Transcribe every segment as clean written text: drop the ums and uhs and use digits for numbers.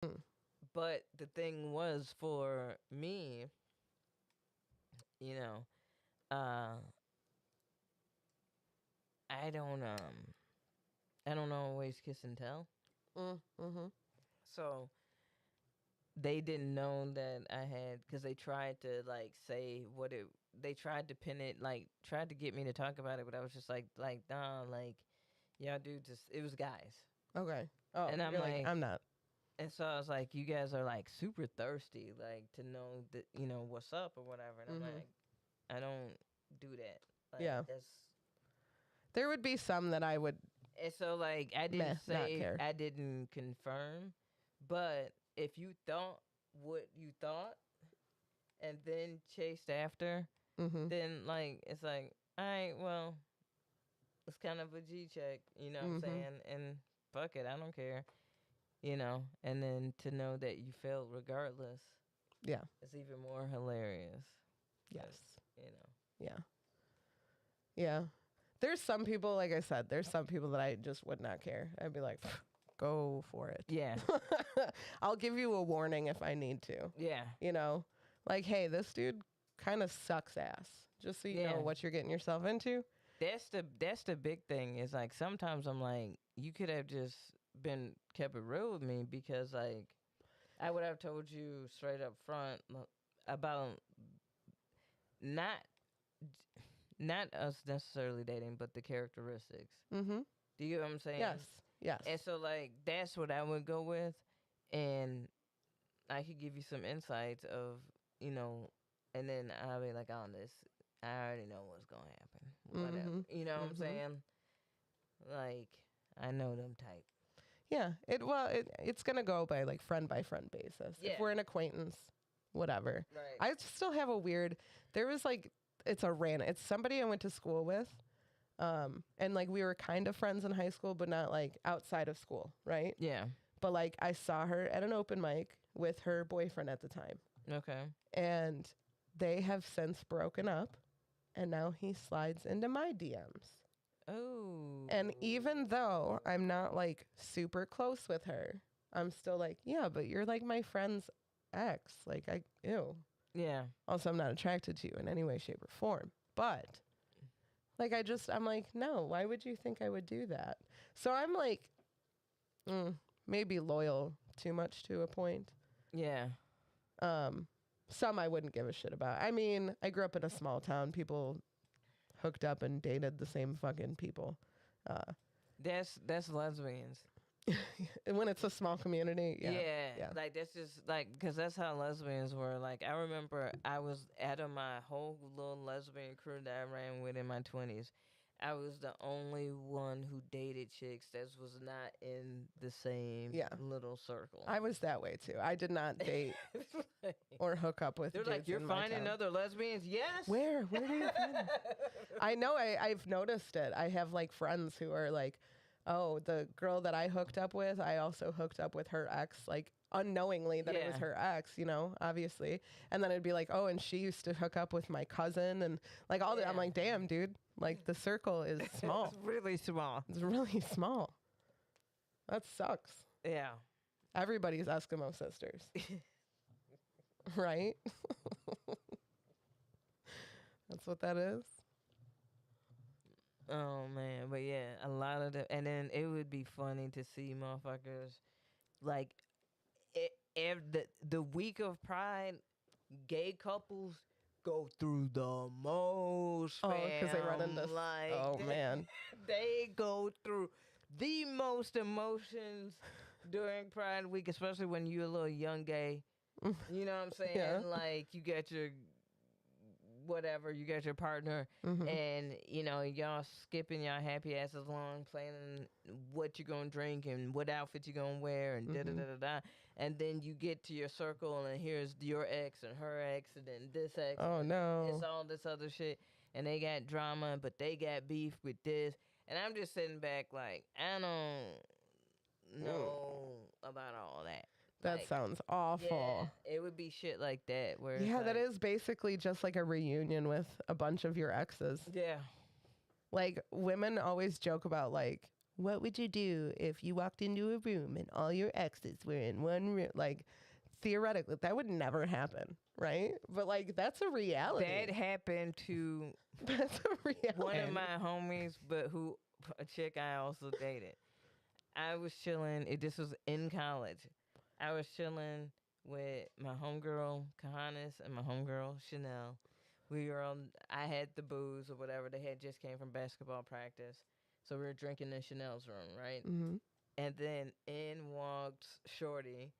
Mm. But the thing was for me, you know, uh, I don't I don't always kiss and tell. Mm-hmm. So they didn't know that I had, because they tried to like say what it. They tried to pin it, like tried to get me to talk about it, but I was just like nah, like y'all do just, it was guys, Okay. Oh, and I'm you're like, like, I'm not. and so I was like, you guys are like super thirsty, like to know that what's up or whatever, and I'm Mm-hmm. like, I don't do that, like Yeah. that's. There would be some that I would And so like I didn't not say, care. I didn't confirm, but if you thought what you thought and then chased after, Mm-hmm. then like it's like, all right, well, it's kind of a G check, you know what I'm Mm-hmm. saying? And fuck it, I don't care, And then to know that you failed regardless Yeah. is even more hilarious. But Yes. you know, Yeah. Yeah. There's some people, like I said, there's some people that I just would not care. I'd be like, go for it. yeah, I'll give you a warning if I need to. yeah, You know, like, hey, this dude kind of sucks ass. Just so you know yeah. what you're getting yourself into. That's the big thing. Is like sometimes I'm like, you could have just been kept it real with me, because like I would have told you straight up front about not not us necessarily dating, but the characteristics. Mm-hmm. Do you get what I'm saying? Yes. Yes. And so like that's what I would go with, and I could give you some insights of, and then I'll be like, on this, I already know what's gonna happen. Whatever. Mm-hmm. You know what I'm Mm-hmm. saying? Like, I know them type. Yeah. It's gonna go by friend basis. Yeah. If we're an acquaintance, whatever. Right. I still have a weird. There was like it's somebody I went to school with. And like we were kind of friends in high school, but not like outside of school, right? Yeah. But like I saw her at an open mic with her boyfriend at the time, Okay. and they have since broken up, and now he slides into my DMs. Oh. And even though I'm not like super close with her, I'm still like, yeah, but you're like my friend's ex. Like ew. Yeah. Also, I'm not attracted to you in any way, shape, or form. But like, I'm like, no, why would you think I would do that? So I'm like, maybe loyal too much to a point. Yeah. Some I wouldn't give a shit about. I mean, I grew up in a small town. People hooked up and dated the same fucking people. That's lesbians. And when it's a small community, Yeah. yeah. Like that's just like, because that's how lesbians were. Like I remember I was out of my whole little lesbian crew that I ran with in my 20s. I was the only one who dated chicks that was not in the same Yeah. little circle. I was that way too. I did not date or hook up with They're dudes like, you're in my finding town. other lesbians? Yes. Where do you find them? I know. I've noticed it. I have like friends who are like, oh, the girl that I hooked up with, I also hooked up with her ex, like unknowingly that it was Yeah. her ex, obviously. And then it'd be like, oh, and she used to hook up with my cousin and like all that. I'm Yeah. like, damn, dude, like the circle is small. It's really small. It's really small. That sucks. Yeah. Everybody's Eskimo sisters. Right? That's what that is. Oh man, but yeah, a lot of the, and then it would be funny to see motherfuckers like if the week of Pride, gay couples go through the most. Oh, because they run into. like Oh man. they go through the most emotions during Pride Week, especially when you're a little young gay. You know what I'm saying? Yeah. Like you got your whatever, you got your partner, and y'all skipping y'all happy asses along, planning what you're gonna drink and what outfit you're gonna wear, and da da da da da. And then you get to your circle, and here's your ex and her ex, and then this ex. Oh and no. It's all this other shit, and they got drama, but they got beef with this, and I'm just sitting back like, I don't know about all that. That Like, sounds awful. yeah, it would be shit like that. Where it's Yeah, that like, is basically just like a reunion with a bunch of your exes. Yeah. Like women always joke about like what would you do if you walked into a room and all your exes were in one room? Like, theoretically, that would never happen, right? But like, that's a reality. That happened to That's a reality. one of my homies, but who a chick I also dated. I was chilling. This was in college. I was chilling with my homegirl Kahanis and my homegirl Chanel. We were on. I had the booze or whatever. They had just came from basketball practice, so we were drinking in Chanel's room, right? Mm-hmm. And then in walks Shorty,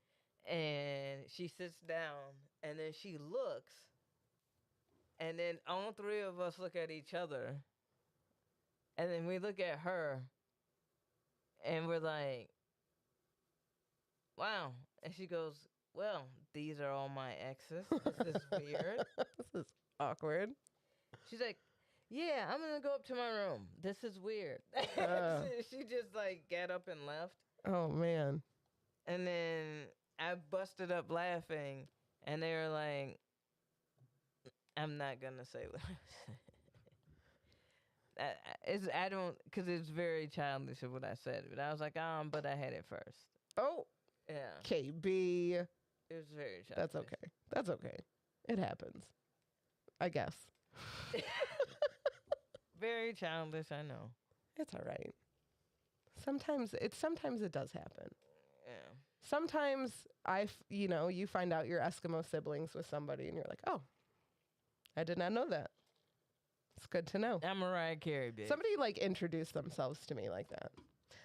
and she sits down, and then she looks, and then all three of us look at each other, and then we look at her, and we're like, wow. And she goes, well, these are all my exes. This is weird. This is awkward. She's like, yeah, I'm going to go up to my room. This is weird. She just like got up and left. Oh, man. And then I busted up laughing, and they were like, I'm not going to say what I don't, because it's very childish of what I said. But I was like, but I had it first. Oh. Yeah. KB. It was very childish. That's okay. That's okay. It happens. I guess. Very childish, I know. It's all right. Sometimes it does happen. Yeah. Sometimes you find out your Eskimo siblings with somebody and you're like, oh, I did not know that. It's good to know. I'm Mariah Carey, bitch. Somebody like introduced themselves to me like that.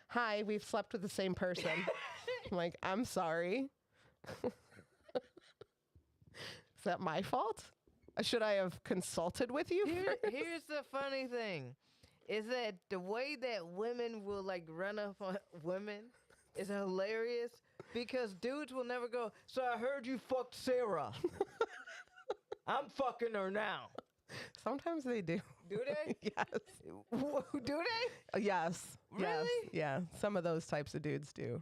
Hi, we've slept with the same person. I'm like, I'm sorry. Is that my fault? Should I have consulted with you? Here's the funny thing, is that the way that women will like run up on women is hilarious because dudes will never go, so I heard you fucked Sarah. I'm fucking her now. Sometimes they do. Do they? Yes. Do they? Yes. Really? Yes. Yeah. Some of those types of dudes do.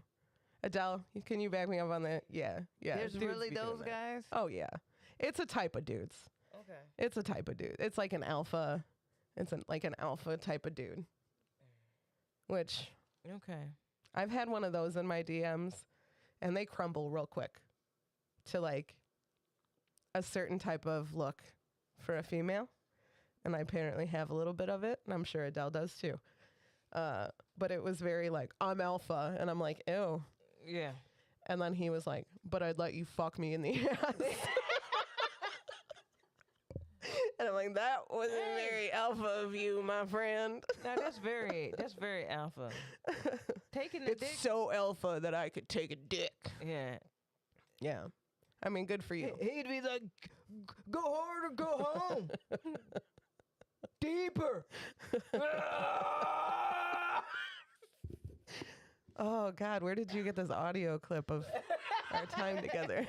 Adele, can you back me up on that? Yeah. Yeah. There's dudes really be doing those that. guys? Oh, yeah. It's a type of dudes. Okay. It's a type of dude. It's like an alpha. Like an alpha type of dude. Which. Okay. I've had one of those in my DMs, and they crumble real quick to like a certain type of look for a female. And I apparently have a little bit of it, and I'm sure Adele does too. But it was very like, I'm alpha, and I'm like, ew. Yeah. And then he was like, but I'd let you fuck me in the ass. And I'm like, that wasn't very alpha of you, my friend. No, that's very alpha. Taking the It's dick. so alpha that I could take a dick. Yeah. Yeah. I mean, good for you. He'd be like, go hard or go home. Deeper. Oh, God, where did you get this audio clip of our time together?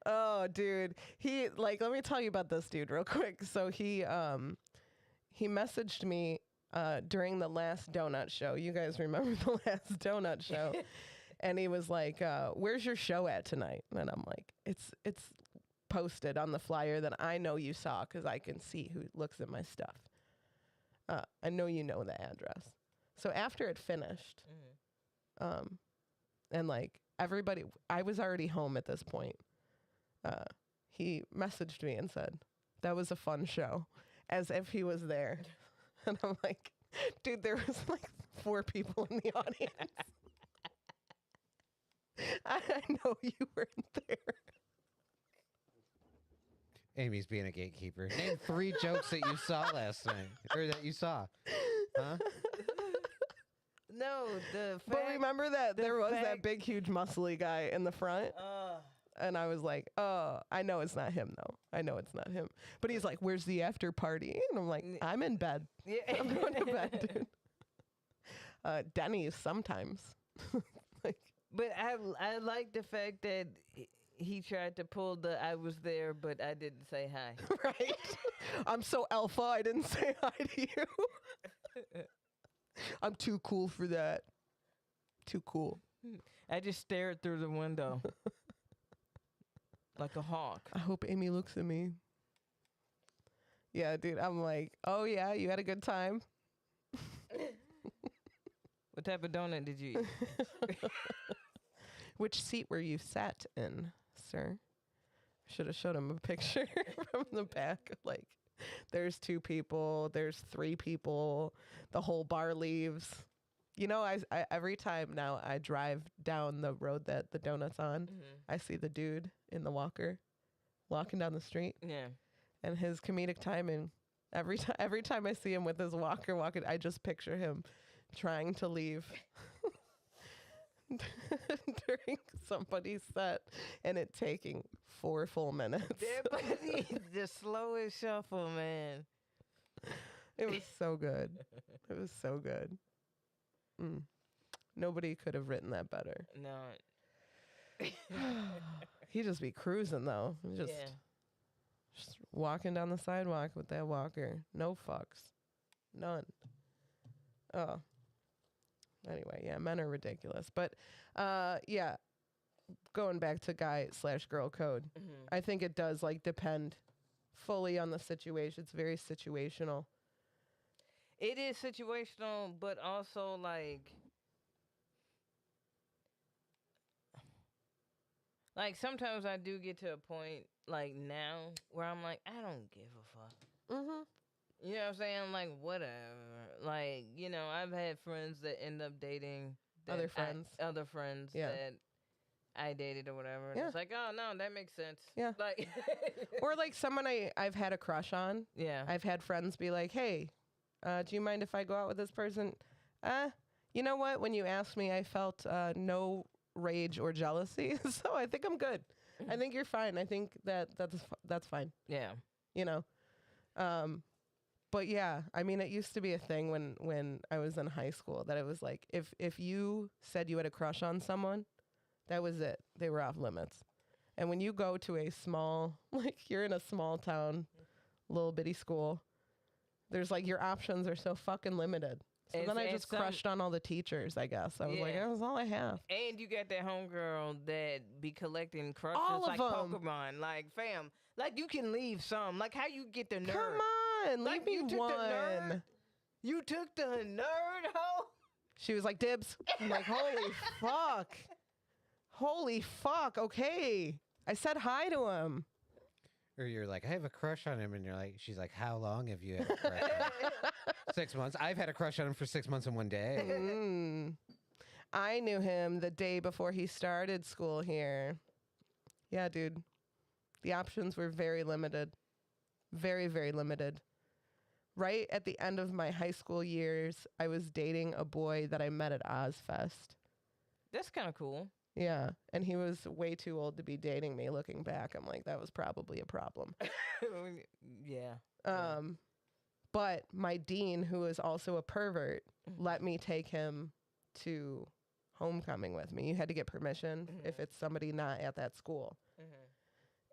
Oh, dude. Let me tell you about this dude real quick. So he messaged me during the last donut show. You guys remember the last donut show? And he was like, where's your show at tonight? And I'm like, it's posted on the flyer that I know you saw because I can see who looks at my stuff. I know you know the address. So after it finished, and like everybody, I was already home at this point. He messaged me and said, that was a fun show, as if he was there. And I'm like, dude, there was like 4 people in the audience. I know you weren't there. Amy's being a gatekeeper. Name 3 jokes that you saw last night, or that you saw. Huh? No, the fact. But remember that there was that fact- big, huge, muscly guy in the front? And I was like, oh, I know it's not him, though. I know it's not him. But he's like, where's the after party? And I'm like, I'm in bed. Yeah. I'm going to bed, dude. Denny's sometimes. Like, But I like the fact that he tried to pull the I was there, but I didn't say hi. right? I'm so alpha, I didn't say hi to you. I'm too cool for that. Too cool. I just stared through the window like a hawk. I hope Aimee looks at me. Yeah, dude. I'm like, oh yeah, you had a good time. What type of donut did you eat? Which seat were you sat in, sir? Should have showed him a picture from the back. Like, there's 2 people, there's 3 people, the whole bar leaves. You know, I every time now I drive down the road that the donut's on, I see the dude in the walker walking down the street, Yeah. and his comedic timing. Every time I see him with his walker walking, I just picture him trying to leave during somebody's set and it taking 4 full minutes. The slowest shuffle, man. It was so good. It was so good. Nobody could have written that better. No. He'd just be cruising though. Just walking down the sidewalk with that walker. No fucks. None. Oh. Anyway, yeah, men are ridiculous. But yeah, going back to guy/girl code, I think it does like depend fully on the situation. It's very situational. It is situational, but also like sometimes I do get to a point like now where I'm like, I don't give a fuck. You know what I'm saying? Like, whatever. Like, you know, I've had friends that end up dating Other friends. that I dated or whatever. And it's like, oh, no, that makes sense. Yeah. Like, Or like someone I've had a crush on. yeah. I've had friends be like, hey, do you mind if I go out with this person? You know what? When you asked me, I felt no rage or jealousy. So I think I'm good. I think you're fine. I think that's fine. Yeah. You know? But yeah, I mean, it used to be a thing when I was in high school that it was like, if you said you had a crush on someone, that was it. They were off limits. And when you go to a small, like you're in a small town, little bitty school, there's like your options are so fucking limited. So then I just crushed on all the teachers, I guess. I was like, that was all I have. And you got that homegirl that be collecting crushes All of like them. Pokemon. Like, fam, like you can leave some. Like, how you get the nerd? Come on, Like, leave me you took one. the nerd? You took the nerd, ho? She was like, dibs. I'm like, holy fuck. Holy fuck. Okay. I said hi to him. Or you're like, I have a crush on him, and you're like, she's like, how long have you had a crush on him? 6 months. I've had a crush on him for 6 months and 1 day. I knew him the day before he started school here. Yeah, dude. The options were very limited. Very, very limited. Right at the end of my high school years, I was dating a boy that I met at Ozfest. That's kind of cool. Yeah, and he was way too old to be dating me. Looking back, I'm like, that was probably a problem. Yeah. But my dean, who is also a pervert, let me take him to homecoming with me. You had to get permission if it's somebody not at that school.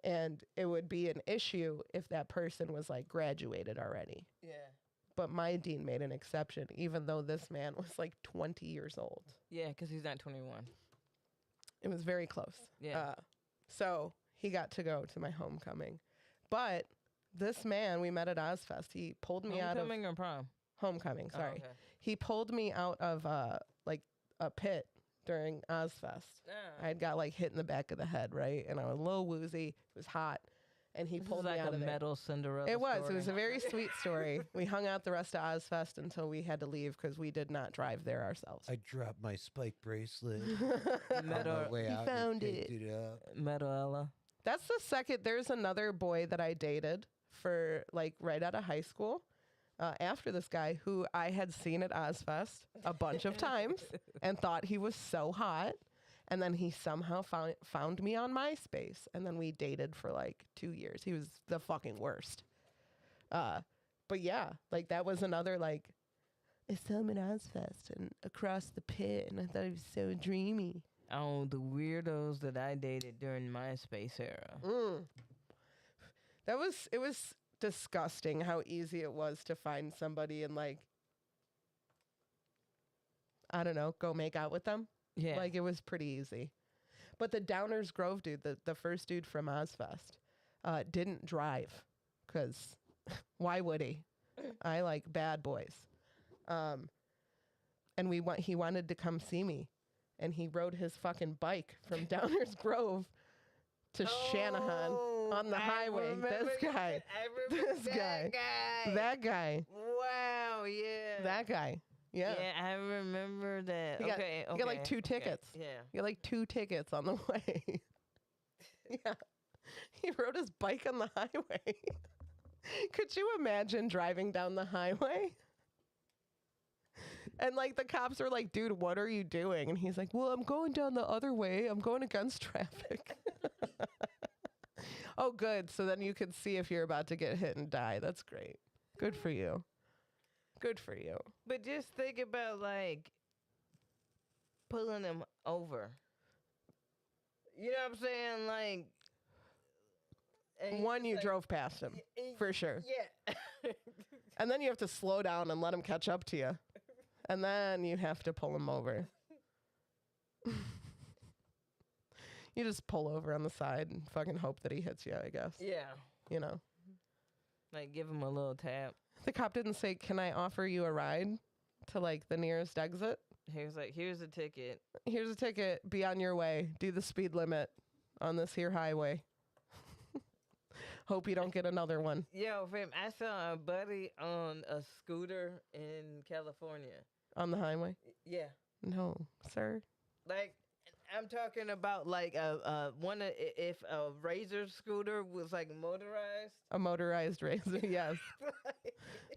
And it would be an issue if that person was like graduated already. Yeah. But my dean made an exception, even though this man was like 20 years old. Yeah, because he's not 21. It was very close. Yeah. So he got to go to my homecoming. But this man we met at Ozfest, he pulled me out of... Homecoming or prom? Homecoming, sorry. Oh, okay. He pulled me out of like a pit during Ozfest. I had got like hit in the back of the head, right? And I was a little woozy. It was hot. And he pulled me out of there. Metal Cinderella It was. story. It was a very sweet story. We hung out the rest of Ozfest until we had to leave because we did not drive there ourselves. I dropped my spike bracelet. Metal, on my way out, found and it. picked up. Metal Ella. That's the second. There's another boy that I dated for like right out of high school. After this guy who I had seen at Ozfest a bunch of times and thought he was so hot. And then he somehow found me on MySpace. And then we dated for like 2 years. He was the fucking worst. But yeah, like that was another like, I saw him at Ozfest and across the pit. And I thought he was so dreamy. Oh, the weirdos that I dated during MySpace era. It was disgusting how easy it was to find somebody and like, I don't know, go make out with them. Yeah. Like it was pretty easy. But the Downers Grove dude, the first dude from Ozfest, didn't drive because Why would he? I like bad boys. And he wanted to come see me, and he rode his fucking bike from Downers Grove to Shanahan on the highway. This guy. That guy. Wow, yeah. That guy. Yeah. Yeah, I remember that. He got, okay, he got like 2 tickets. Yeah. He got like 2 tickets on the way. Yeah. He rode his bike on the highway. Could you imagine driving down the highway? And like the cops were like, dude, what are you doing? And he's like, well, I'm going down the other way. I'm going against traffic. Oh, good. So then you could see if you're about to get hit and die. That's great. Good for you. Good for you. But just think about like pulling him over. You know what I'm saying? Like, and One, you like, drove past him, for sure. Yeah. And then you have to slow down and let him catch up to you. And then you have to pull him over. You just pull over on the side and fucking hope that he hits you, I guess. Yeah. You know. Like give him a little tap. The cop didn't say, can I offer you a ride to like the nearest exit? He was like, here's a ticket. Here's a ticket. Be on your way. Do the speed limit on this here highway. Hope you don't get another one. Yo, fam, I saw a buddy on a scooter in California. On the highway? Yeah. No, sir. Like, I'm talking about like if a Razor scooter was like motorized. A motorized razor, yes.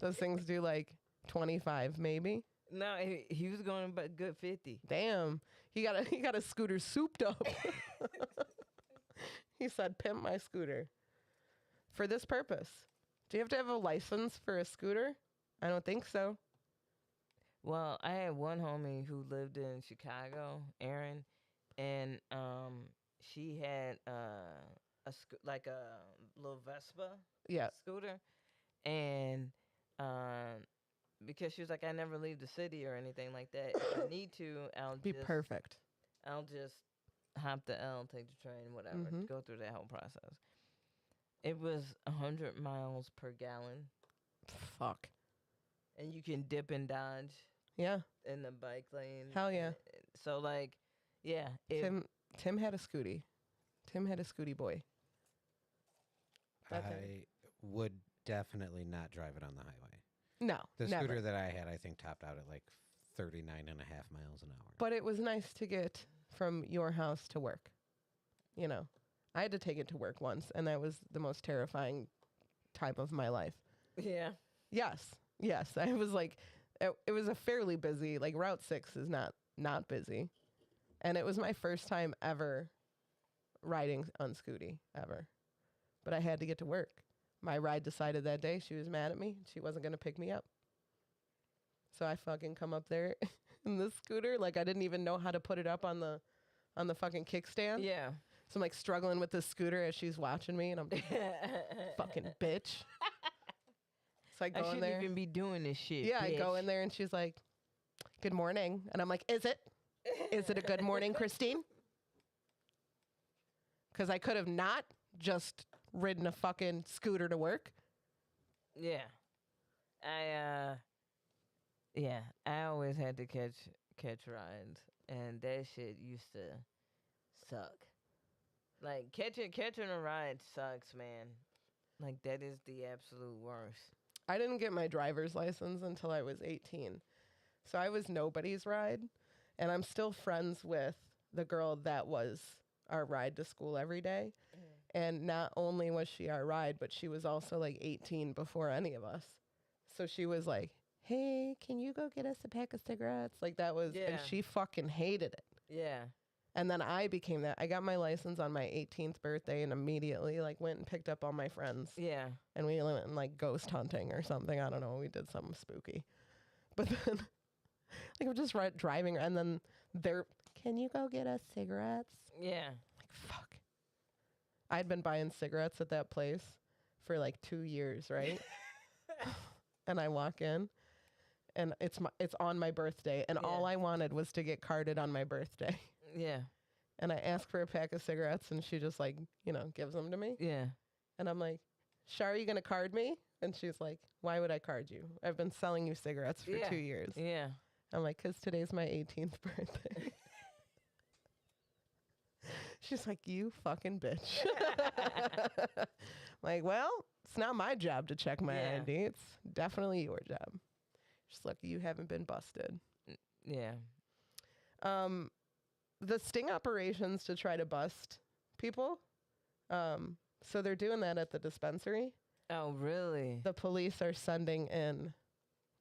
Those things do like 25 maybe. No, he was going about good 50. Damn. He got a scooter souped up. He said, pimp my scooter. For this purpose. Do you have to have a license for a scooter? I don't think so. Well, I had one homie who lived in Chicago, Erin, and she had like a little Vespa Yeah. scooter, and because she was like, I never leave the city or anything like that. If I need to, Be perfect. I'll just hop the L, take the train, whatever, Mhm. go through that whole process. It was 100 miles per gallon, Fuck. and you can dip and dodge Yeah. in the bike lane. Hell yeah. So like, yeah. Tim had a scooty. Tim had a scooty boy. That thing. I would definitely not drive it on the highway. No. The never. scooter that I had, I think, topped out at like 39.5 miles an hour. But it was nice to get from your house to work. You know, I had to take it to work once, and that was the most terrifying time of my life. Yeah. Yes. I was like, it was a fairly busy, like Route 6 is not busy. And it was my first time ever riding on Scooty, ever. But I had to get to work. My ride decided that day she was mad at me. She wasn't going to pick me up. So I fucking come up there in this scooter. Like, I didn't even know how to put it up on the fucking kickstand. Yeah. So I'm like struggling with this scooter as she's watching me, and I'm like, fucking bitch. So I go I in shouldn't there. even be doing this shit. Yeah, I go bitch. in there and she's like, good morning. And I'm like, is it? Is it a good morning, Christine? Because I could have not just ridden a fucking scooter to work. Yeah. I always had to catch rides, and that shit used to suck. Like catching a ride sucks, man. Like that is the absolute worst. I didn't get my driver's license until I was 18. So I was nobody's ride. And I'm still friends with the girl that was our ride to school every day. And not only was she our ride, but she was also like 18 before any of us. So she was like, hey, can you go get us a pack of cigarettes? Like that was, and Yeah. she fucking hated it. Yeah. And then I became that. I got my license on my 18th birthday and immediately like went and picked up all my friends. Yeah. And we went and like ghost hunting or something. I don't know. We did something spooky. But then like we're just driving and then they're, can you go get us cigarettes? Yeah. Like, fuck. I'd been buying cigarettes at that place for like 2 years, right? And I walk in and it's on my birthday. And all Yeah. I wanted was to get carded on my birthday. Yeah. And I ask for a pack of cigarettes and she just like, gives them to me. Yeah. And I'm like, Shar, are you going to card me? And she's like, why would I card you? I've been selling you cigarettes for Yeah. 2 years. Yeah. I'm like, because today's my 18th birthday. She's like, you fucking bitch. Like, well, it's not my job to check my Yeah. ID. It's definitely your job. Just lucky you haven't been busted. Yeah. The sting operations to try to bust people. So they're doing that at the dispensary. Oh, really? The police are sending in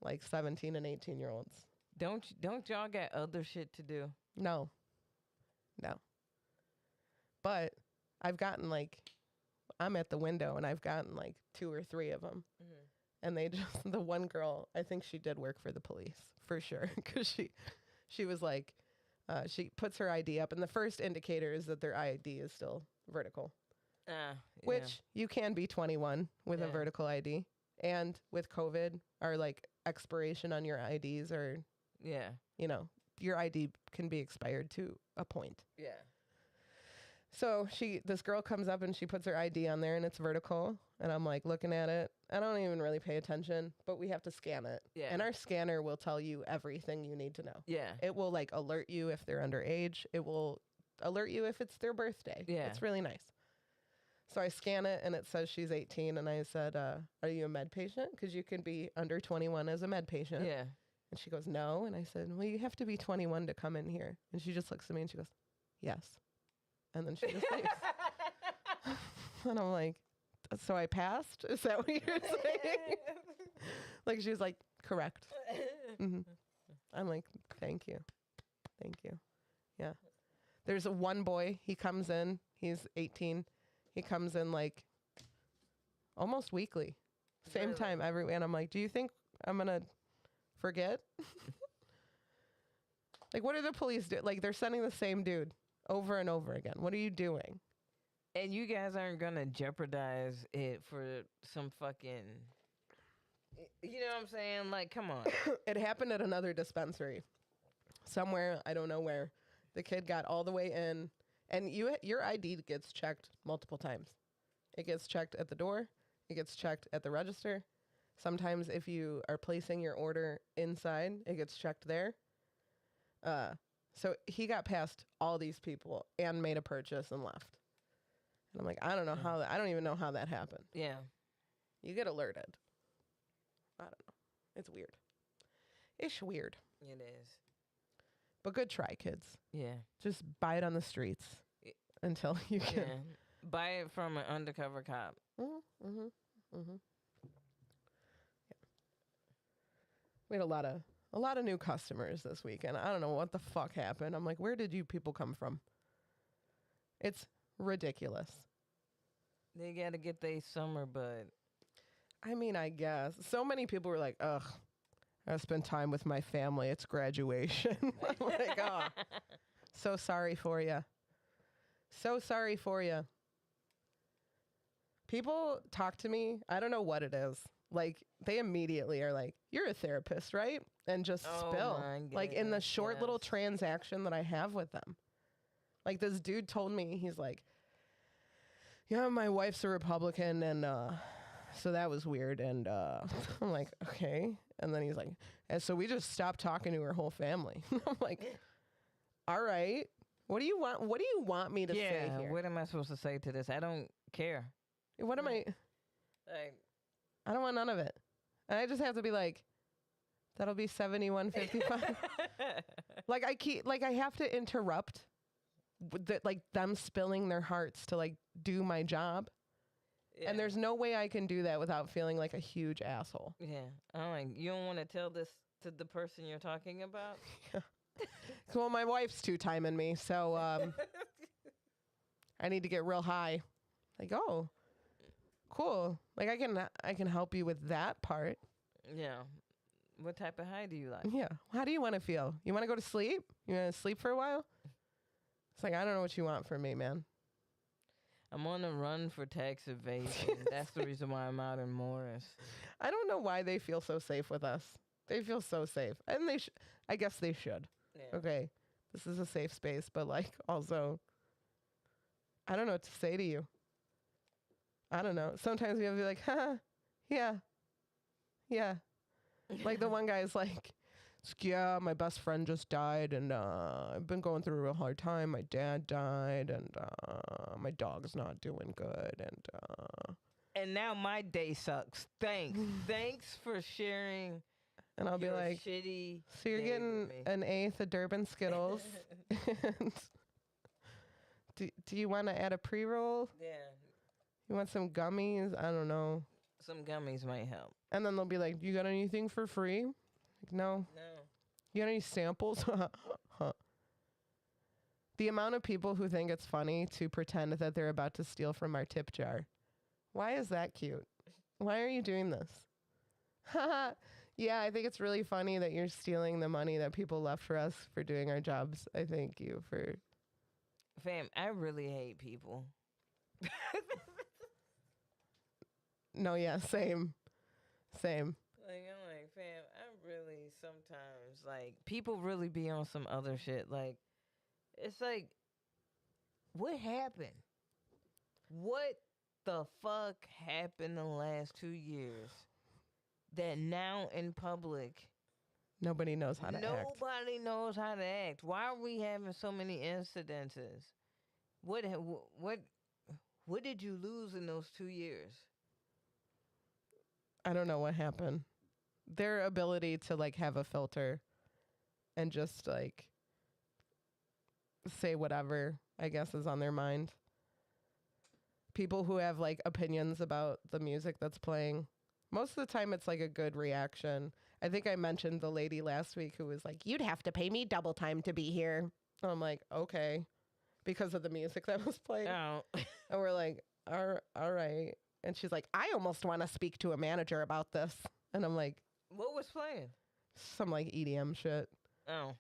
like 17 and 18-year-olds. Don't y'all got other shit to do? No. But I've gotten like, I'm at the window and I've gotten like 2 or 3 of them. Mm-hmm. And they just, the one girl, I think she did work for the police for sure. Because she was like, she puts her ID up. And the first indicator is that their ID is still vertical. Which you can be 21 with a Yeah. vertical ID. And with COVID, our like expiration on your IDs are, Yeah. you know, your ID can be expired to a point. Yeah. So this girl comes up and she puts her ID on there and it's vertical. And I'm like looking at it. I don't even really pay attention, but we have to scan it. Yeah. And our scanner will tell you everything you need to know. Yeah. It will like alert you if they're underage. It will alert you if it's their birthday. Yeah. It's really nice. So I scan it and it says she's 18. And I said, are you a med patient? Because you can be under 21 as a med patient. Yeah. And she goes, no. And I said, well, you have to be 21 to come in here. And she just looks at me and she goes, yes. And then she just leaves. And I'm like, so I passed? Is that what you're saying? Like, she was like, correct. Mm-hmm. I'm like, thank you. Yeah. There's one boy. He comes in. He's 18. He comes in like almost weekly. Same Really? time every week. And I'm like, do you think I'm going to forget? Like, what are the police do? Like, they're sending the same dude over and over again. What are you doing? And you guys aren't gonna jeopardize it for some fucking. You know what I'm saying? Like, come on. It happened at another dispensary. Somewhere, I don't know where. The kid got all the way in. And your ID gets checked multiple times. It gets checked at the door. It gets checked at the register. Sometimes if you are placing your order inside, it gets checked there. So he got past all these people and made a purchase and left. And I'm like, I don't know how I don't even know how that happened. Yeah. You get alerted. I don't know. It's weird. It's weird. It is. But good try, kids. Yeah. Just buy it on the streets until you Yeah. can. Buy it from an undercover cop. Mm-hmm. Mm-hmm. Mm-hmm. Yeah. We had a lot of new customers this weekend. I don't know what the fuck happened. I'm like, where did you people come from? It's ridiculous. They gotta get their summer bud. I mean, I guess. So many people were like, ugh, I spend time with my family. It's graduation. I'm like, oh, so sorry for you. So sorry for you. People talk to me. I don't know what it is. Like, they immediately are like, you're a therapist, right? And just spill. Like, in the short little transaction that I have with them. Like, this dude told me, he's like, yeah, my wife's a Republican, and so that was weird. And I'm like, okay. And then he's like, and so we just stopped talking to her whole family. I'm like, all right. What do you want? What do you want me to say here? What am I supposed to say to this? I don't care. What am I? Like, I don't want none of it. And I just have to be like, that'll be 71.55. Like I have to interrupt like them spilling their hearts to like do my job. yeah. And there's no way I can do that without feeling like a huge asshole. Yeah. I'm like, you don't want to tell this to the person you're talking about? Well, my wife's two-timing me, so I need to get real high. Like, oh, cool. Like I can help you with that part. Yeah. What type of high do you like? Yeah. How do you want to feel? You want to go to sleep? You want to sleep for a while? It's like, I don't know what you want from me, man. I'm on a run for tax evasion. That's the reason why I'm out in Morris. I don't know why they feel so safe with us. They feel so safe. And I guess they should. Yeah. Okay. This is a safe space, but like also, I don't know what to say to you. I don't know. Sometimes we have to be like, yeah, Yeah. Like the one guy's like, yeah, my best friend just died, and I've been going through a real hard time. My dad died, and my dog's not doing good, And now my day sucks. Thanks for sharing. and I'll be your like, shitty. so you're day getting with me. an eighth of Durban Skittles. And do you want to add a pre-roll? Yeah, You want some gummies? I don't know. some gummies might help. And then they'll be like, you got anything for free? Like, no. No. You got any samples? The amount of people who think it's funny to pretend that they're about to steal from our tip jar. Why is that cute? Why are you doing this? Yeah, I think it's really funny that you're stealing the money that people left for us for doing our jobs. I thank you for... Fam, I really hate people. No, yeah, same. Same. Like, I'm like, fam, I really sometimes, like, people really be on some other shit. Like, it's like, what happened? What the fuck happened the last 2 years that now in public, Nobody knows how to act. nobody knows how to act? Why are we having so many incidences? What did you lose in those 2 years? I don't know what happened. Their ability to like have a filter and just like say whatever, I guess, is on their mind. People who have like opinions about the music that's playing, most of the time it's like a good reaction. I think I mentioned the lady last week who was like, you'd have to pay me double time to be here. And I'm like, okay, because of the music that was playing. Oh. And we're like, all right. And she's like, I almost want to speak to a manager about this. And I'm like, What was playing? some like EDM shit. Oh.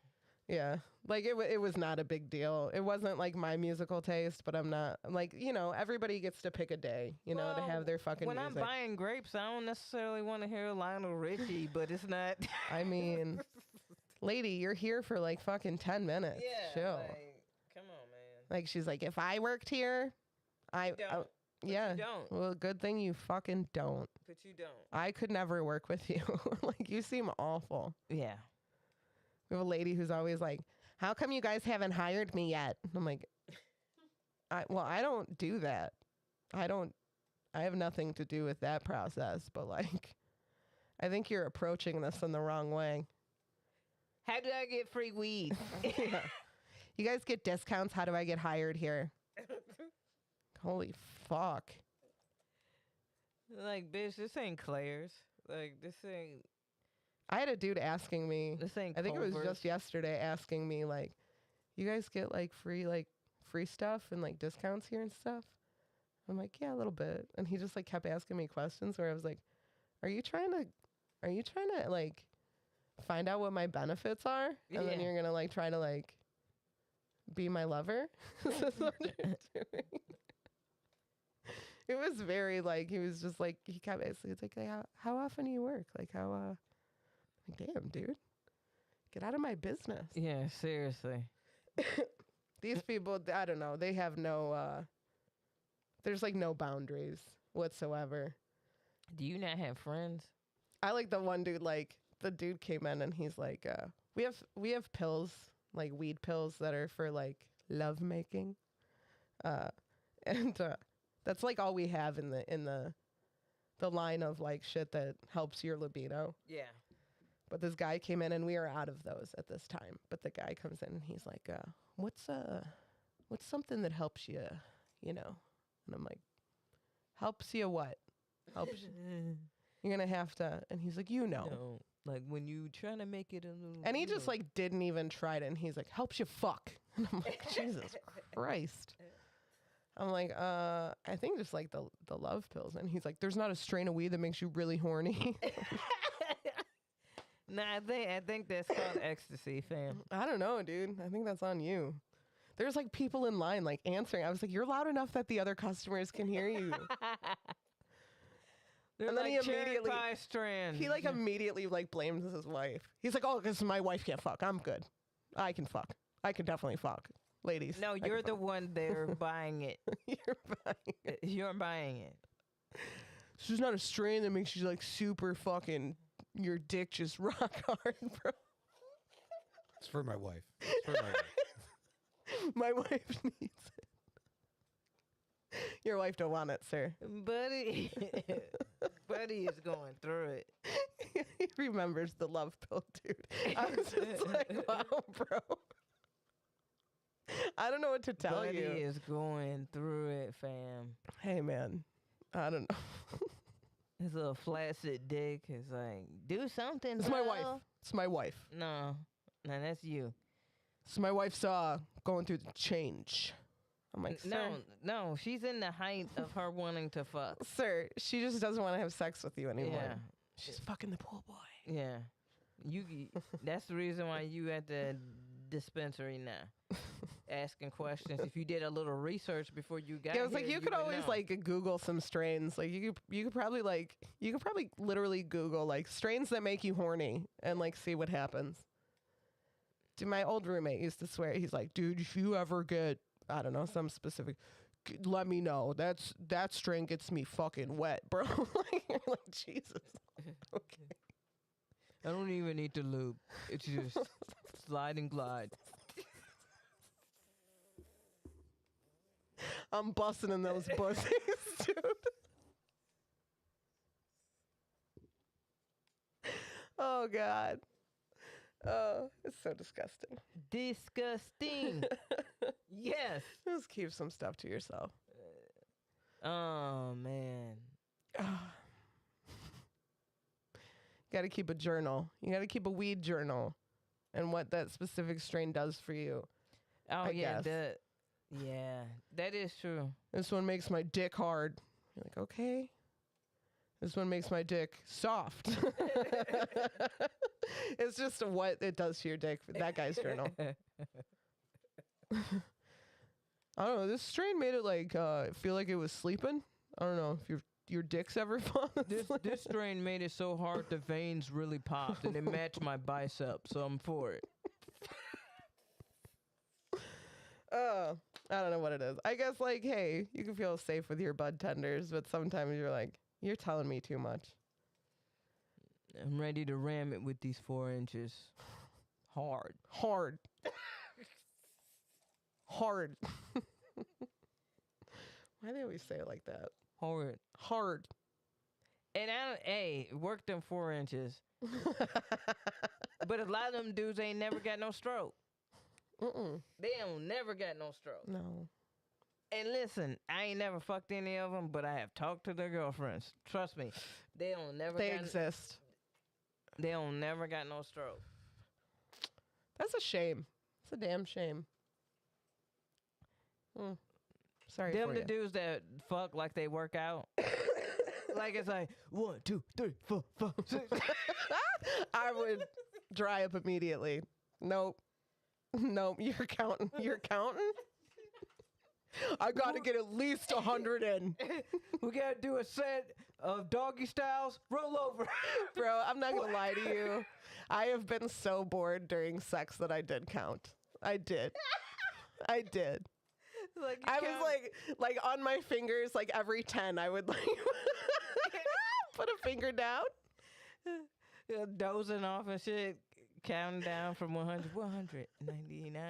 Yeah. Like it was not a big deal. It wasn't like my musical taste, but I'm like, everybody gets to pick a day, to Well, have their fucking when music. I'm buying grapes, I don't necessarily want to hear Lionel Richie, but it's not. I mean, lady, you're here for like fucking 10 minutes. Yeah. Chill. Like, come on, man. Like she's like, if I worked here, Don't. But yeah. You don't. Well, good thing you fucking don't. But you don't. I could never work with you. Like you seem awful. Yeah. We have a lady who's always like, how come you guys haven't hired me yet? And I'm like, I don't do that. I have nothing to do with that process, but like, I think you're approaching this in the wrong way. How do I get free weed? Yeah. You guys get discounts. How do I get hired here? Holy fuck. Like, bitch, this ain't Claire's. Like, this ain't. I had a dude asking me, This ain't. I think it was Culver's. just yesterday, asking me like, you guys get like free stuff and like discounts here and stuff? I'm like, yeah, a little bit. And he just like kept asking me questions where I was like, are you trying to like find out what my benefits are? And then Yeah. you're gonna like try to like be my lover? Is this what you're doing? It was very like, he was just like, he kept asking, it's like, how often do you work? Like how, like, damn, dude, get out of my business. Yeah, seriously. These people, I don't know, they have no, there's like no boundaries whatsoever. Do you not have friends? I like the one dude, like the dude came in and he's like, we have pills, like weed pills that are for like love making. And that's like all we have in the line of like shit that helps your libido. Yeah. But this guy came in and we are out of those at this time. But the guy comes in and he's like, what's something that helps you, And I'm like, helps you what? Helps you're gonna have to. And he's like, No, like when you trying to make it a little. And he just like didn't even try it. And he's like, helps you fuck. And I'm like, Jesus Christ. I'm like, I think just like the love pills. And he's like, there's not a strain of weed that makes you really horny. Nah, I think that's called ecstasy, fam. I don't know, dude. I think that's on you. There's like people in line like answering. I was like, you're loud enough that the other customers can hear you. And then he like cherry immediately- pie strands. He like immediately like blames his wife. He's like, oh, because my wife can't fuck. I'm good. I can fuck. I can definitely fuck. Ladies. No, I you're can the fuck." one there buying it. You're fine. You're buying it. This is not a strain that makes you like super fucking your dick just rock hard, bro. It's for my wife. It's for my wife. My wife needs it. Your wife don't want it, sir. Buddy, buddy is going through it. He remembers the love pill, dude. I was just like, wow, bro. I don't know what to tell Buddy you. is going through it, fam. Hey, man. I don't know. His little flaccid dick is like, do something. It's my wife. bro." It's my wife. No, that's you. So my wife's going through the change. I'm like, sir, No, she's in the height of her wanting to fuck. sir, she just doesn't want to have sex with you anymore. Yeah, She's fucking the pool boy. yeah. That's the reason why you at the dispensary now, asking questions. If you did a little research before you got Yeah, it was here, like you could would always know. like Google some strains. Like you could probably literally Google like strains that make you horny and like see what happens. Dude, my old roommate used to swear, he's like, dude, if you ever get, I don't know, some specific, let me know. That strain gets me fucking wet, bro. Like, you're like, Jesus. Okay. I don't even need to lube. It's just slide and glide. I'm busting in those pussies, dude. Oh, God. Oh, it's so disgusting. Disgusting. Yes. Just keep some stuff to yourself. Oh man. Got to keep a journal. You got to keep a weed journal and what that specific strain does for you. Oh I yeah. guess. That is true. This one makes my dick hard. You're like, okay. This one makes my dick soft. It's just what it does to your dick. That guy's journal. I don't know. This strain made it like feel like it was sleeping. I don't know if your dick's ever fallen asleep. This strain made it so hard the veins really popped and it matched my bicep, so I'm for it. I don't know what it is. I guess like, hey, you can feel safe with your bud tenders, but sometimes you're like, you're telling me too much. I'm ready to ram it with these 4 inches. Hard. Hard. Hard. Why do they always say it like that? Hard. Hard. And work them 4 inches. But a lot of them dudes ain't never got no stroke. They don't never got no stroke. No. And listen, I ain't never fucked any of them, but I have talked to their girlfriends. Trust me, they don't never. They exist. They don't never got no stroke. That's a shame. It's a damn shame. Sorry Them for the you. dudes that fuck like they work out. Like it's like 1, 2, 3, 4, 5, 6. I would dry up immediately. Nope. Nope. You're counting. You're counting? I got to get at least 100 in. We gotta do a set of doggy styles. Roll over. Bro, I'm not going to lie to you. I have been so bored during sex that I did count. I did. I did. Like I was like on my fingers, like every 10, I would like put a finger down. dozing off and shit, counting down from 100, 199.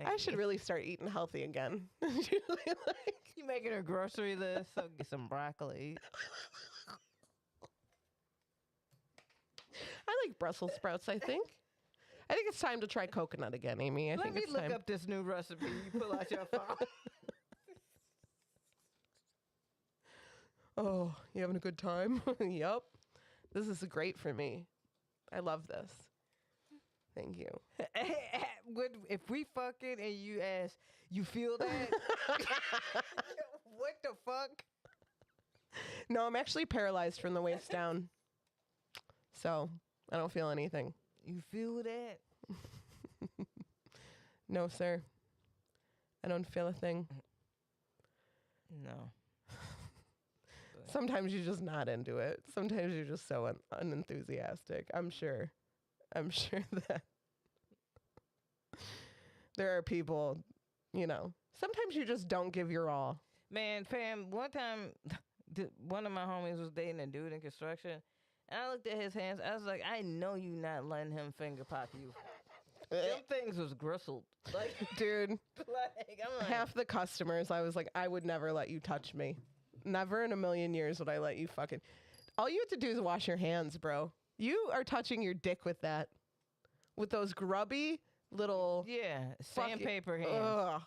I should really start eating healthy again. You making a grocery list? So get some broccoli. I like Brussels sprouts, I think. I think it's time to try coconut again, Amy. I Let think me it's look time. up this new recipe. You pull out your phone. Oh, you having a good time? Yup. This is great for me. I love this. Thank you. If we fucking and you ask, you feel that? What the fuck? No, I'm actually paralyzed from the waist down. So I don't feel anything. You feel that? No, sir. I don't feel a thing. No. Sometimes you're just not into it. Sometimes you're just so unenthusiastic. I'm sure that there are people, sometimes you just don't give your all. Man, fam, one time, one of my homies was dating a dude in construction, and I looked at his hands. I was like, I know you not letting him finger pop you. Them things was gristled. Like, Dude, like I'm like, half the customers, I was like, I would never let you touch me. Never in a million years would I let you fucking. All you have to do is wash your hands, bro. You are touching your dick with that. With those grubby little. yeah, fucking- sandpaper hands. Ugh.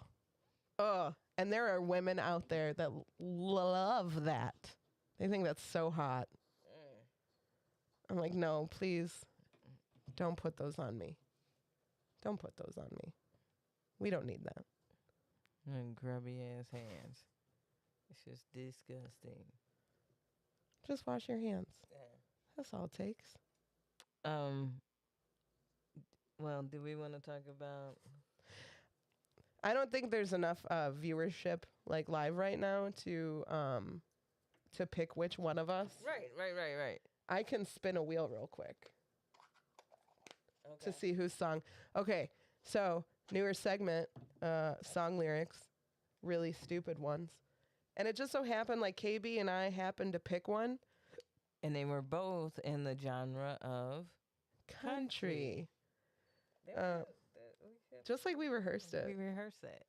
Ugh. And there are women out there that love that. They think that's so hot. I'm like, no, please. Don't put those on me. Don't put those on me. We don't need that. And grubby ass hands. It's just disgusting. Just wash your hands. Yeah. That's all it takes. Well, do we want to talk about? I don't think there's enough viewership like live right now to pick which one of us. Right. I can spin a wheel real quick Okay. to see whose song. Okay, so newer segment, song lyrics, really stupid ones. And it just so happened like KB and I happened to pick one. And they were both in the genre of Country. They Uh, were- we kept- Just like we rehearsed we it. rehearsed that.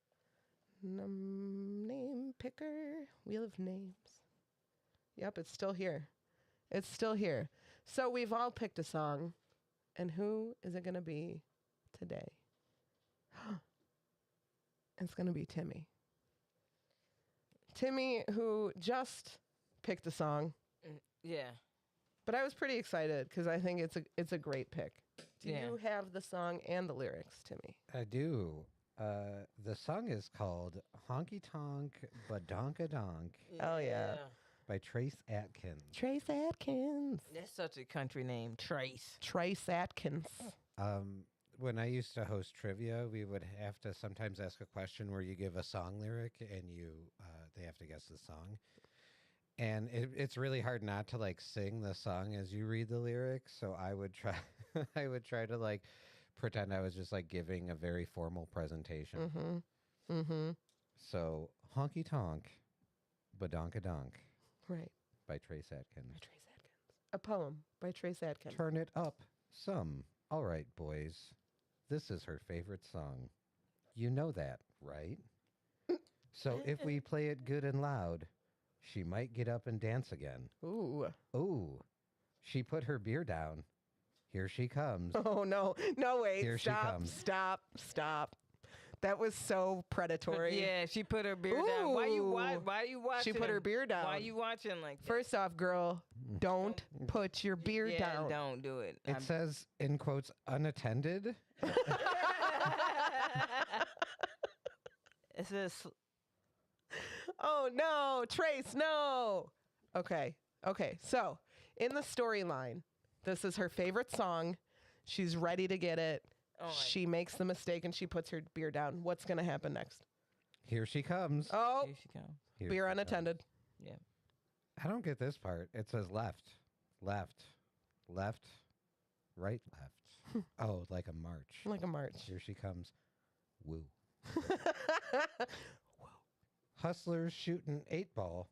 Name picker, wheel of names. Yep, it's still here. It's still here. So we've all picked a song. And who is it going to be today? It's going to be Timmy. Timmy, who just picked a song. Yeah. But I was pretty excited because I think it's a great pick. Do Yeah. you have the song and the lyrics, Timmy? I do. The song is called Honky Tonk Badonka Donk Oh, yeah. by Trace Atkins. Trace Atkins. That's such a country name, Trace. Trace Atkins. When I used to host trivia, we would have to sometimes ask a question where you give a song lyric and they have to guess the song. And it's really hard not to like sing the song as you read the lyrics. So I would try, I would try to like pretend I was just like giving a very formal presentation. Mm-hmm. So Honky Tonk Badonka Donk Right. by Trace Atkins. By Trace Atkins. A poem by Trace Atkins. Turn it up some. All right, boys. This is her favorite song. You know that, right? So if we play it good and loud, she might get up and dance again. Ooh. Ooh, she put her beer down. Here she comes. Oh, no. No, wait. Here she Stop. comes. Stop. That was so predatory. Yeah, she put her beer down. Why you Ooh. watching? She put her beer down. Why you watching like that? First off, girl, don't put your beer yeah, down. don't do it. It says, in quotes, unattended. It says Oh, no. Trace, no. Okay. So, in the storyline, this is her favorite song. She's ready to get it. Oh my- She makes the mistake and she puts her beer down. What's going to happen next? Here she comes. Oh, here she comes. Here beer she comes. unattended. Yeah. I don't get this part. It says left, left, right, left. Oh, like a march. Like a march. Here she comes. Woo. Hustlers shooting 8-ball,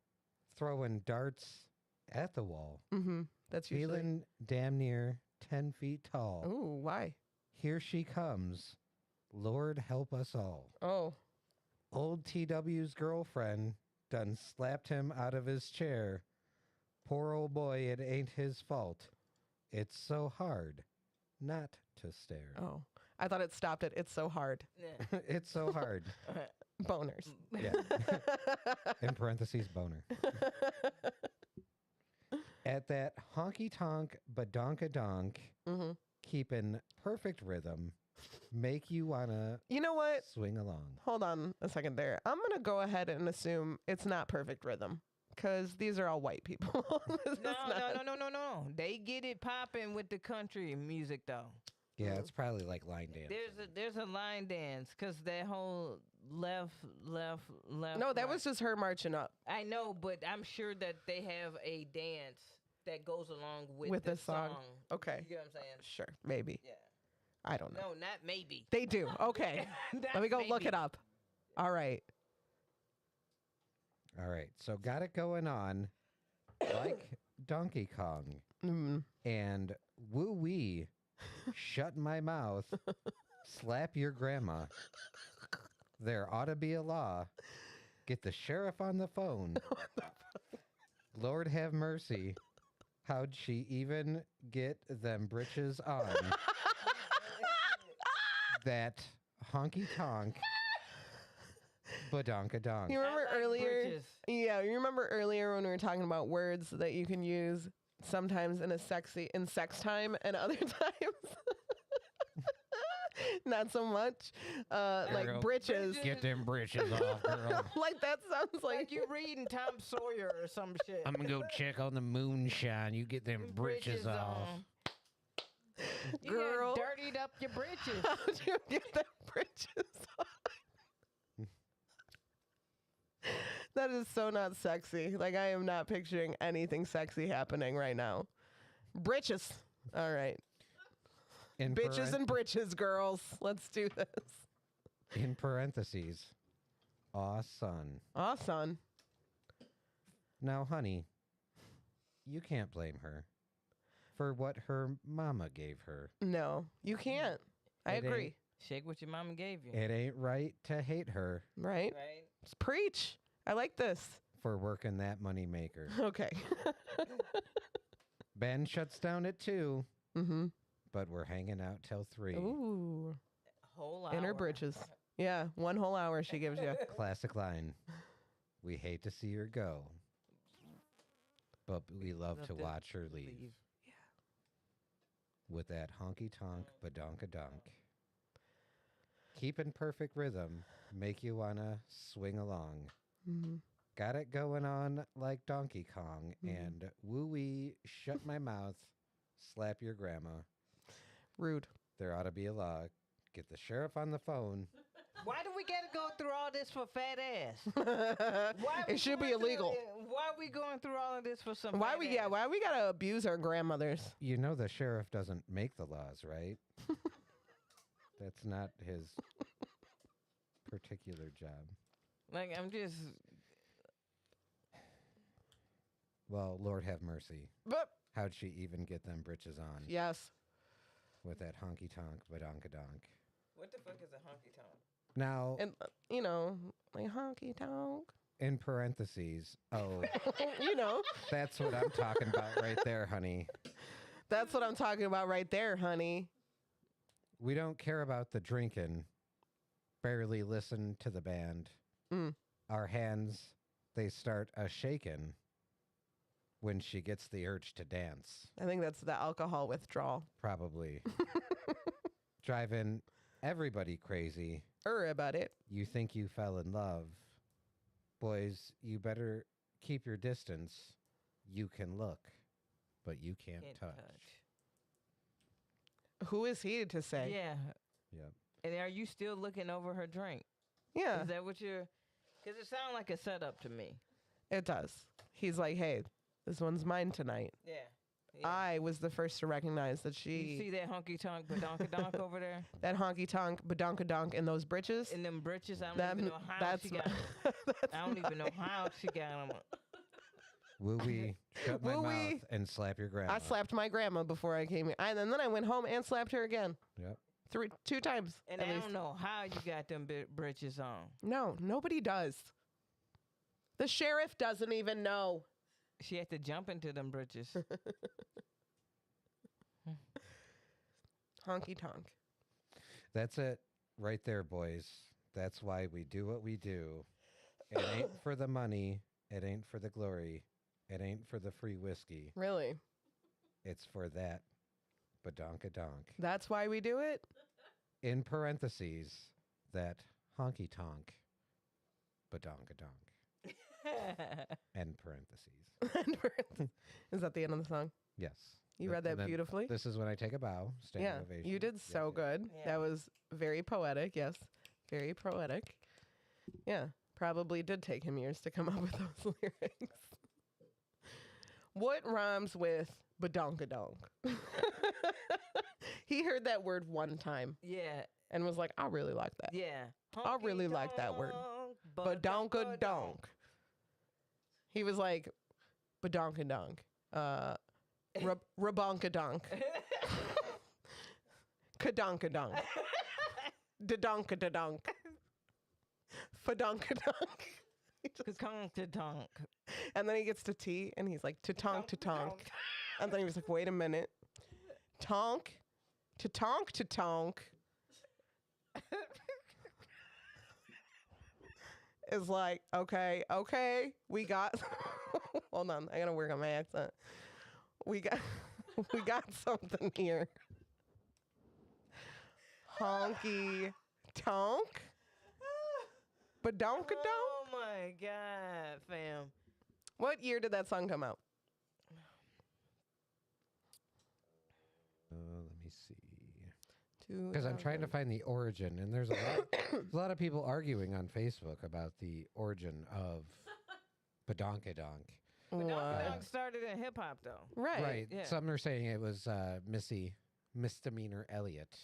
throwing darts at the wall, Mm-hmm. That's usually. feeling damn near 10 feet tall. Ooh, why? Here she comes. Lord help us all. Oh. Old TW's girlfriend done slapped him out of his chair. Poor old boy, it ain't his fault. It's so hard not to stare. Oh. I thought it stopped at it's so hard. Yeah. It's so hard. Boners. Yeah. In parentheses, boner. At that honky tonk badonka donk, Mm-hmm. keeping perfect rhythm, make you wanna You know what? swing along. Hold on a second there. I'm going to go ahead and assume it's not perfect rhythm because these are all white people. This is not- No. They get it popping with the country music though. Yeah, it's probably like line dance. There's a line dance because that whole left. No, that right. was just her marching up I know, but I'm sure that they have a dance that goes along with the the song. Okay. You get what I'm saying? Sure, maybe. Yeah. I don't know. No, not maybe. They do. Okay. Let me go look it up. All right. All right, so got it going on. like Donkey Kong. Mm. And woo wee, shut my mouth, slap your grandma. There ought to be a law. Get the sheriff on the phone. Lord have mercy. How'd she even get them britches on? That honky tonk badonkadonk. You remember I like earlier? britches. Yeah, you remember earlier when we were talking about words that you can use sometimes in sex time and other times not so much. Like Girl, britches. Get them britches off, girl. Like that sounds Like like you reading Tom Sawyer or some shit. I'm gonna go check on the moonshine. You get them britches off. You Girl. got dirtied up your britches. how'd you get the britches on? That is so not sexy. Like I am not picturing anything sexy happening right now. Britches. All right. In Bitches and britches, girls. Let's do this. in parentheses. Aw, son. Aw, son. Now, honey, you can't blame her for what her mama gave her. No, you can't. I It agree. ain't- Shake what your mama gave you. It ain't right to hate her Right? Right? Just preach. I like this. for working that money maker. Okay. Ben shuts down at 2, Mm-hmm. but we're hanging out till 3. Ooh. Whole hour. In her britches. Yeah, 1 whole hour she gives you. Classic line. We hate to see her go, but we love to watch her leave. With that honky tonk badonkadonk. Keep in perfect rhythm, make you wanna swing along. Mm-hmm. Got it going on like Donkey Kong, Mhm. and woo wee, shut my mouth, slap your grandma. Rude. There ought to be a law. Get the sheriff on the phone. Why do we gotta go through all this for fat ass? Why we It should be going through illegal. Why are we going through all of this for some Why fat we ass? why we gotta abuse our grandmothers? You know the sheriff doesn't make the laws, right? That's not his particular job. Like, I'm just... Well, Lord have mercy. But How'd she even get them britches on yes. with that honky tonk badonkadonk? What the fuck is a honky tonk? Now, And you know, like honky tonk. in parentheses, oh, You know, that's what I'm talking about right there, honey. that's what I'm talking about right there, honey. We don't care about the drinking, barely listen to the band. Mm. Our hands, they start a shaking when she gets the urge to dance. I think that's the alcohol withdrawal. Probably. Driving everybody crazy. About it. You think you fell in love. Boys, you better keep your distance. You can look, but you can't touch. Who is he to say? Yeah. Yep. And are you still looking over her drink? Yeah, Is that what you're... Because it sounds like a setup to me. it does. He's like, hey, this one's mine tonight. Yeah. I was the first to recognize that You see she, that honky tonk badonkadonk over there? that honky tonk, badonkadonk in those britches. In them britches, I don't That- even know how that's she got my- 'em. I don't even know how she got them. Woo wee, shut my Woo-wee. mouth and slap your grandma. I slapped my grandma before I came here. And then I went home and slapped her again. Yep. 2 times. And at I least. don't know how you got them britches on. No, nobody does. The sheriff doesn't even know. She had to jump into them britches. Honky tonk. That's it right there, boys. That's why we do what we do. It ain't for the money. It ain't for the glory. It ain't for the free whiskey. Really? It's for that badonkadonk. That's why we do it? In parentheses, that honky tonk badonkadonk. End parentheses. Is that the end of the song? Yes. You read that And then beautifully. This is when I take a bow. Standing Yeah, ovation. you did Yes, so yes. good. Yeah. That was very poetic. Yes, very poetic. Yeah, probably did take him years to come up with those lyrics. What rhymes with badonkadonk? He heard that word one time Yeah. and was like, I really like that. Yeah. I really like that word. Badonkadonk. He was like, Badonkadonk. Rabonkadonk. Kadonkadonk. Dadonkadonk. Fadonkadonk. Ka-conk-ta-donk. And then he gets to T and he's like, to-tonk, to-tonk. And then he was like, wait a minute. Tonk, to-tonk, to-tonk. Is like, okay, we got, hold on, I gotta work on my accent. We got something here. Honky tonk, badonkadonk. Oh my God, fam. What year did that song come out? Let me see. Because I'm trying to find the origin, and there's a lot of people arguing on Facebook about the origin of badonkadonk. Badonkadonk started in hip hop, though. Right. Right. Yeah. Some are saying it was Misdemeanor Elliott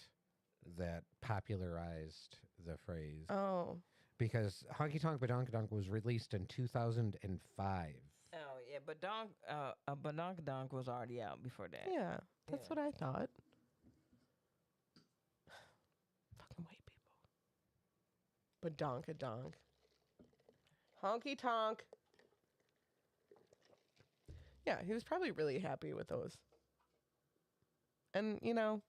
that popularized the phrase. Oh. Because Honky Tonk Badonkadonk was released in 2005. Oh yeah, Badonkadonk was already out before that. Yeah, that's what I thought. Fucking white people. Badonkadonk. Honky tonk. Yeah, he was probably really happy with those. And, you know,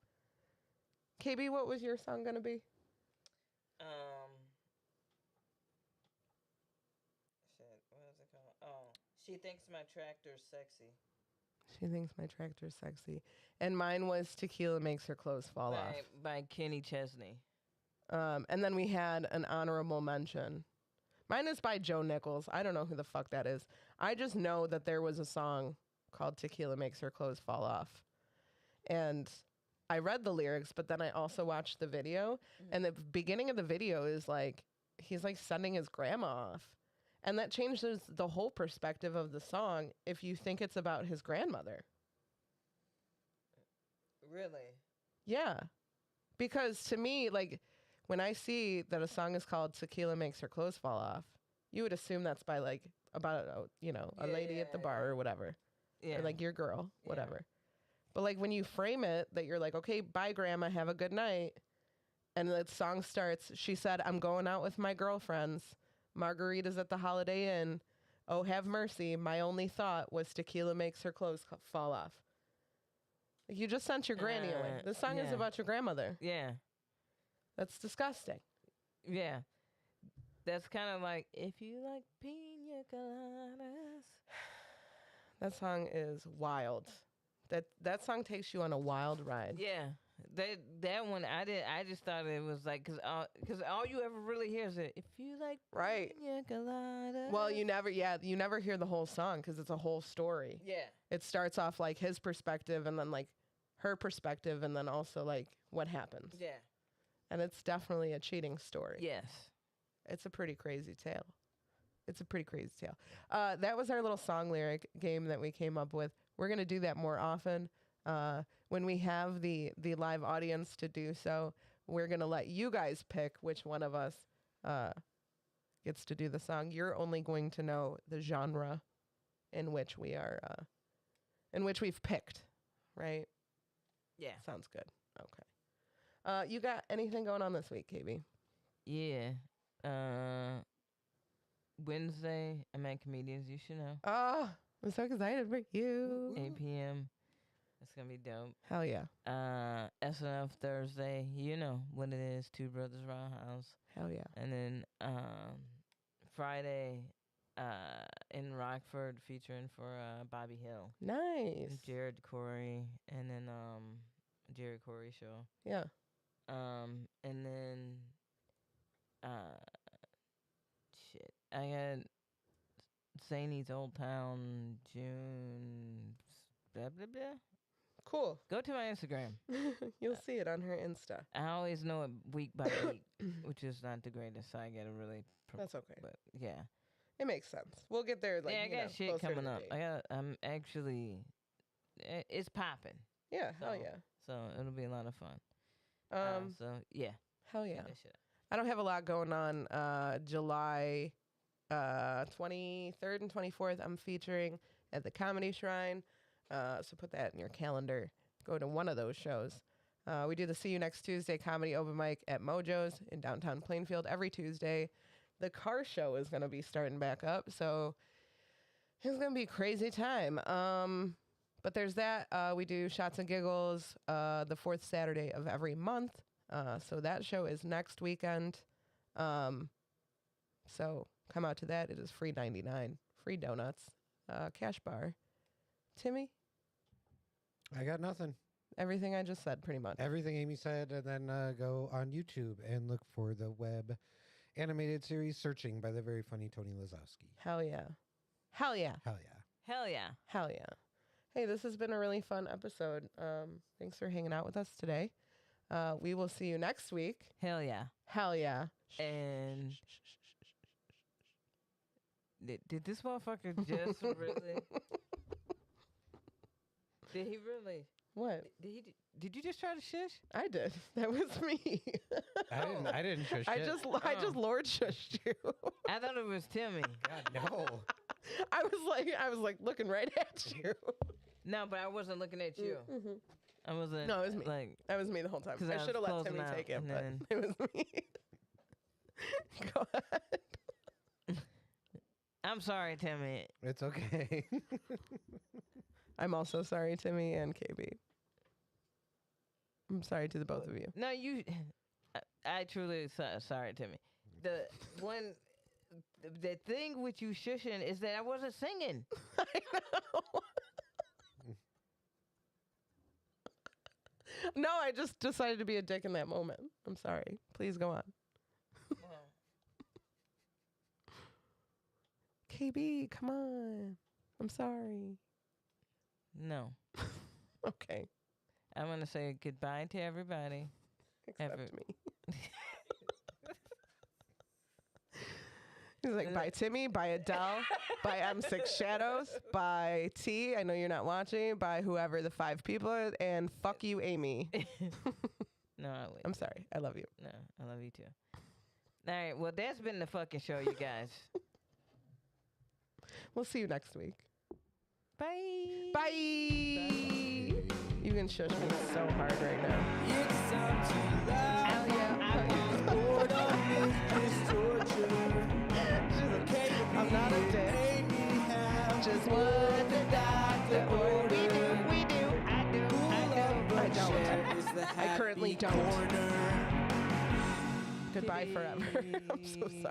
KB, what was your song going to be? Shit, what is it called? Oh, she thinks my tractor's sexy. She thinks my tractor's sexy. And mine was Tequila Makes Her Clothes Fall Off. By Kenny Chesney. And then we had an honorable mention. Mine is by Joe Nichols. I don't know who the fuck that is. I just know that there was a song called Tequila Makes Her Clothes Fall Off. And I read the lyrics, but then I also watched the video. And the beginning of the video is like, he's like sending his grandma off. And that changes the whole perspective of the song if you think it's about his grandmother. Really? Yeah. Because to me, like, when I see that a song is called Tequila Makes Her Clothes Fall Off, you would assume that's by, like, about, a lady at the bar or whatever. Yeah. Or, like, your girl, whatever. But, like, when you frame it that you're like, okay, bye, Grandma, have a good night. And the song starts, she said, I'm going out with my girlfriends. Margaritas at the Holiday Inn. Oh, have mercy. My only thought was tequila makes her clothes fall off. Like, you just sent your granny away. This song is about your grandmother. Yeah. That's disgusting. Yeah. That's kind of like, if you like pina coladas. That song is wild. That song takes you on a wild ride. Yeah. That one, I just thought it was like, because all you ever really hear is, if you like pina coladas. Well, you never hear the whole song because it's a whole story. Yeah. It starts off like his perspective and then like her perspective and then also like what happens. Yeah. And it's definitely a cheating story. Yes. It's a pretty crazy tale. That was our little song lyric game that we came up with. We're going to do that more often. When we have the live audience to do so, we're going to let you guys pick which one of us gets to do the song. You're only going to know the genre in which we are, in which we've picked, right? Yeah. Sounds good. Okay. You got anything going on this week, KB? Yeah. Wednesday, I'm at Comedians, you should know. Oh, I'm so excited for you. 8 p.m. It's going to be dope. Hell yeah. SNF Thursday, you know what it is, Two Brothers Roundhouse. Hell yeah. And then Friday in Rockford featuring for Bobby Hill. Nice. And Jared Corey. And then Jared Corey show. Yeah. And then shit. I got Zany's Old Town June blah blah blah. Cool. Go to my Instagram. You'll see it on her Insta. I always know it week by week, which is not the greatest. So I gotta really. That's okay. But yeah, it makes sense. We'll get there. Like, I got shit closer to coming the up. date. I'm actually. It's popping. Yeah. So, Hell yeah. So it'll be a lot of fun. So yeah. Hell yeah. Check that shit out. I don't have a lot going on. July 23rd and 24th, I'm featuring at the Comedy Shrine. So put that in your calendar. Go to one of those shows. We do the See You Next Tuesday comedy open mic at Mojo's in downtown Plainfield every Tuesday. The car show is going to be starting back up, so it's going to be a crazy time. But there's that. We do Shots and Giggles the fourth Saturday of every month. So that show is next weekend. So come out to that. It is free 99. Free donuts. Cash bar. Timmy? I got nothing. Everything I just said, pretty much. Everything Aimee said, and then go on YouTube and look for the web animated series Searching by the very funny Tony Lazowski. Hell yeah. Hell yeah. Hell yeah. Hell yeah. Hell yeah. Hey, this has been a really fun episode. Thanks for hanging out with us today. We will see you next week. Hell yeah. Hell yeah. And did this motherfucker just really? Did he really? What? Did you just try to shush? I did. That was me. I didn't shush I it. just Lord shushed you. I thought it was Timmy. God, no. I was like looking right at you. No, but I wasn't looking at you. Mm-hmm. I wasn't. No, it was me. Like, That was me the whole time. 'Cause I I should have was let Timmy closing take out, it, but and it was me. Go ahead. I'm sorry, Timmy. It's okay. I'm also sorry, Timmy and KB. I'm sorry to the both of you. No, you. I truly sorry, Timmy. The one, the thing with you shushing is that I wasn't singing. I know. No, I just decided to be a dick in that moment. I'm sorry. Please go on. KB, come on. I'm sorry. No. Okay. I'm gonna say goodbye to everybody. Except me. He's like, bye Timmy, bye Adele, bye M6 Shadows, bye T, I know you're not watching, bye whoever the 5 people are, and fuck you, Aimee. No, I wouldn't. I'm sorry. I love you. No, I love you too. All right, well, that's been the fucking show, you guys. We'll see you next week. Bye. Bye. You can shush me so hard right now. It's time to laugh. Hell yeah. Bored of this torture. I'm not a dick. Aimee have Just what the doctor ordered. We do. I do. I don't. Shed is the I currently happy don't. corner. Goodbye forever. I'm so sorry.